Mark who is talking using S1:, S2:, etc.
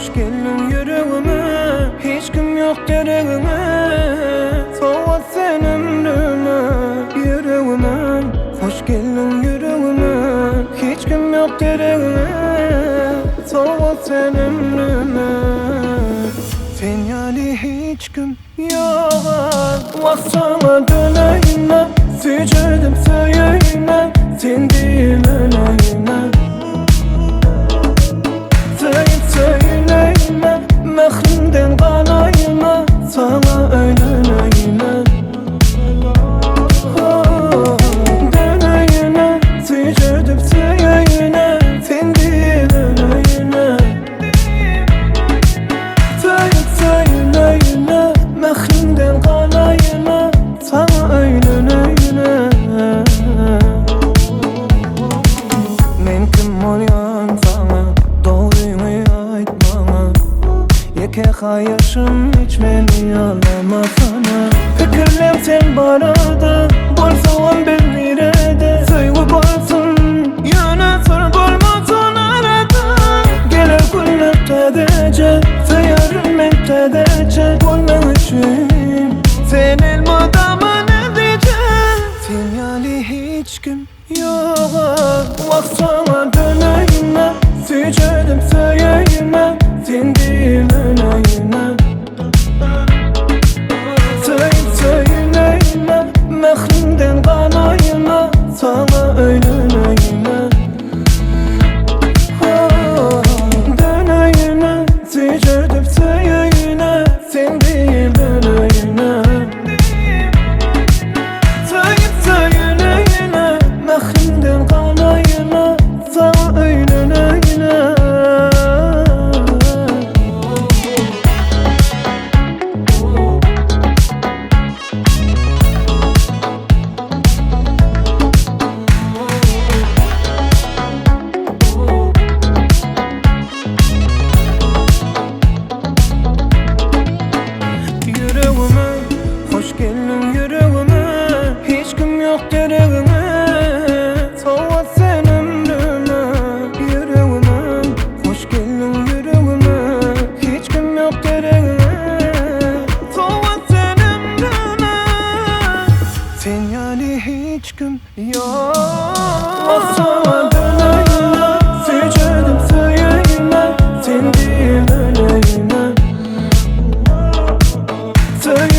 S1: hoş geldin yüreğime, hiç kim yok gereğime. Soğut sen ömrüme, yüreğime. Hoş geldin yüreğime, hiç kim yok gereğime. Soğut sen ömrüme. Sen yani hiç kim yok. Vak sana döneyime, sücüdüm söyeyime. Sen değil öleyime. Söyleyime, mehrimden kanayime. Sana öyleyime. Döneyine, sücüdüm söyeyine. Sen değil öleyine. Söyleyine, mehrimden kanayime. Sana öyleyine. Men kim olyan sana, doğruyu aytmana. Yeke hayışım hiç beni alama sana. Fikirlem sen barada, bolsan ben nerede. Söyle bolsun, yönetir bolmasın arada. Gelir günler tedece, sayarım ben tedece. Bolman için, sen elmadama ne diyeceksin? Sen yani hiç kim yok. Vak sana döneyime, sücüdüm söyeyime. Sen değil öleyime. Söyleyime, mehrimden kanayime. Sana öyleyime. Döneyine, sücüdüm söyeyine. Sen değil öleyine. Söyleyine, mehrimden kanayime. Sana öyleyine. Yüreğime, hoş geldin yüreğime. Hiç kim yok gereğime. Soğut sen ömrüme, yüreğime. Hoş geldin yüreğime. Hiç kim yok gereğime. Soğut sen ömrüme. Sen yani hiç kim yok. Sana döneyime, sücüdüm söyeyime. Sen değil öleyime. Söyle